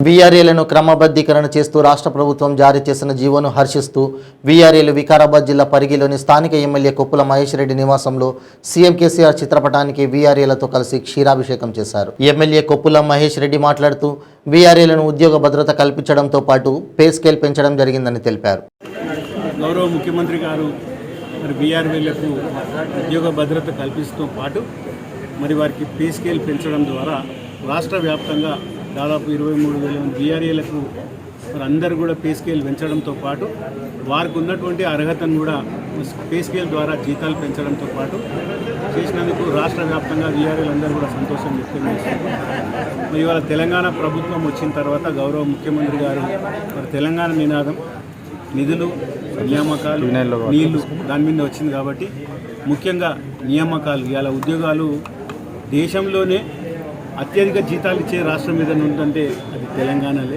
వీఆర్ఏలను క్రమబద్ధీకరణ చేస్తూ రాష్ట్ర ప్రభుత్వం జారీ చేసిన జీవోను హర్షిస్తూ వీఆర్ఏలు వికారాబాద్ జిల్లా పరిగిలోని స్థానిక ఎమ్మెల్యే కొప్పుల మహేష్ రెడ్డి నివాసంలో సీఎం కేసీఆర్ చిత్రపటానికి వీఆర్ఏలతో కలిసి క్షీరాభిషేకం చేశారు. ఎమ్మెల్యే కొప్పుల మహేష్ రెడ్డి మాట్లాడుతూ వీఆర్ఏలను ఉద్యోగ భద్రత కల్పించడంతో పాటు పే స్కేల్ పెంచడం జరిగిందని తెలిపారు. గౌరవ ముఖ్యమంత్రి గారు వీఆర్ఏలకు ఉద్యోగ భద్రత కల్పిస్తూ పాటు వారికి పే స్కేల్ పెంచడం ద్వారా రాష్ట్ర వ్యాప్తంగా దాదాపు 23,000 మంది వీఆర్ఏలకు అందరూ కూడా పే స్కేల్ పెంచడంతో పాటు వారికి ఉన్నటువంటి అర్హతను కూడా పే స్కేల్ ద్వారా జీతాలు పెంచడంతో పాటు చేసినందుకు రాష్ట్ర వ్యాప్తంగా వీఆర్ఏలు అందరూ కూడా సంతోషం వ్యక్తం చేశారు. ఇవాళ తెలంగాణ ప్రభుత్వం వచ్చిన తర్వాత గౌరవ ముఖ్యమంత్రి గారు తెలంగాణ నినాదం నిధులు నియామకాలు నీళ్లు దాని మీద వచ్చింది కాబట్టి ముఖ్యంగా నియామకాలు ఇవాళ ఉద్యోగాలు దేశంలోనే అత్యధిక జీతాలు ఇచ్చే రాష్ట్రం ఏదైనా ఉందంటే అది తెలంగాణలే.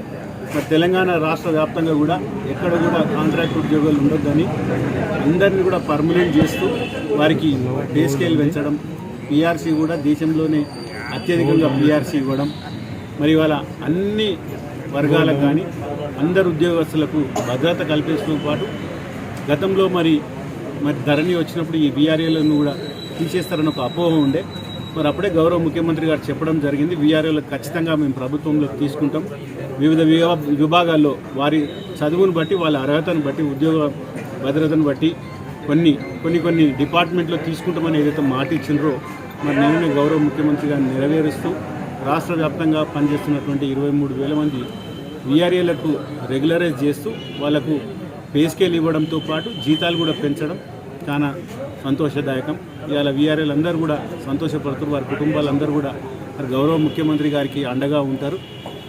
తెలంగాణ రాష్ట్ర వ్యాప్తంగా కూడా ఎక్కడ కూడా కాంట్రాక్ట్ ఉద్యోగాలు ఉండొద్దని అందరినీ కూడా పర్మనెంట్ చేస్తూ వారికి పే స్కేల్ పెంచడం, పీఆర్సీ కూడా దేశంలోనే అత్యధికంగా పీఆర్సీ ఇవ్వడం, ఇవాళ అన్ని వర్గాలకు కానీ అందరు ఉద్యోగస్తులకు భద్రత కల్పించడంతో పాటు గతంలో మరి ధరణి వచ్చినప్పుడు ఈ వీఆర్ఏలను కూడా తీసేస్తారని ఒక అపోహ ఉండే. అప్పుడే గౌరవ ముఖ్యమంత్రి గారు చెప్పడం జరిగింది, వీఆర్ఏలకు ఖచ్చితంగా మేము ప్రభుత్వంలోకి తీసుకుంటాం, వివిధ విభాగాల్లో వారి చదువును బట్టి వాళ్ళ అర్హతను బట్టి ఉద్యోగ భద్రతను బట్టి కొన్ని డిపార్ట్మెంట్లో తీసుకుంటామని ఏదైతే మాట ఇచ్చినారో నేను గౌరవ ముఖ్యమంత్రి గారిని నెరవేరుస్తూ రాష్ట్ర వ్యాప్తంగా పనిచేస్తున్నటువంటి 23,000 మంది వీఆర్ఏలకు రెగ్యులరైజ్ చేస్తూ వాళ్లకు పే స్కేల్ ఇవ్వడంతో పాటు జీతాలు కూడా పెంచడం చాలా సంతోషదాయకం. ఇవాళ వీఆర్ఏలు అందరూ కూడా సంతోషపడుతున్నారు. వారి కుటుంబాలందరూ కూడా గౌరవ ముఖ్యమంత్రి గారికి అండగా ఉంటారు.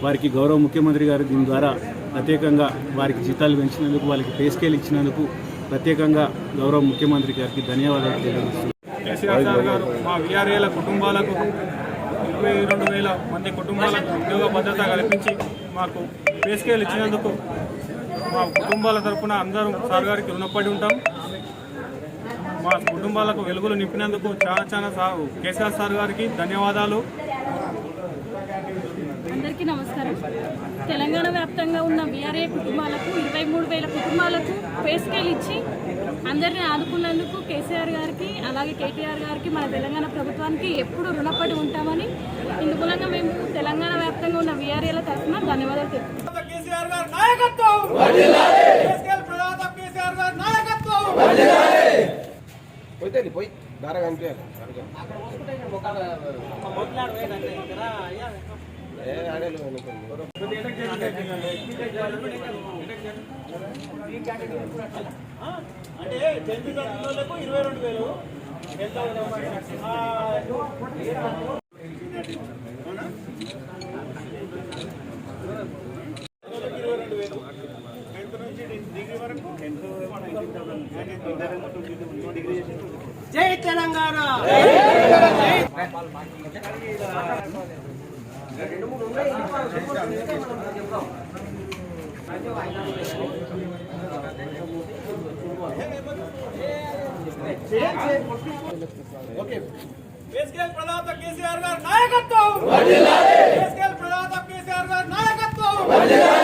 వారికి గౌరవ ముఖ్యమంత్రి గారు దీని ద్వారా ప్రత్యేకంగా వారికి జీతాలు పెంచినందుకు, వాళ్ళకి పే స్కేల్ ఇచ్చినందుకు ప్రత్యేకంగా గౌరవ ముఖ్యమంత్రి గారికి ధన్యవాదాలు తెలియజేస్తున్నారు. కేసీఆర్ సార్ గారు మా వీఆర్ఏల కుటుంబాలకు 22,000 మంది కుటుంబాలకు ఉద్యోగ భద్రత కల్పించి మాకు పే స్కేల్ ఇచ్చినందుకు మా కుటుంబాల తరఫున అందరూ సార్ గారికి రుణపడి ఉంటాం. మా కుటుంబాలకు వెలుగులు నింపినందుకు చాలా కేసీఆర్ సార్ గారికి ధన్యవాదాలు. అందరికీ నమస్కారం. తెలంగాణ వ్యాప్తంగా ఉన్న వీఆర్ఏ కుటుంబాలకు 23,000 కుటుంబాలకు పే స్కేల్ ఇచ్చి అందరినీ ఆదుకున్నందుకు కేసీఆర్ గారికి అలాగే కేటీఆర్ గారికి మన తెలంగాణ ప్రభుత్వానికి ఎప్పుడు రుణపడి ఉంటామని ఇందుమూలంగా మేము తెలంగాణ వ్యాప్తంగా ఉన్న వీఆర్ఏల తరఫున ధన్యవాదాలు తెలుపుతున్నాం. పోయి దారా కనిపించాలి జై తెలంగాణ. ప్రదాత కేసీఆర్ గారి నాయకత్వం. కేసీఆర్ ప్రదాత కేసీఆర్ గారి నాయకత్వం.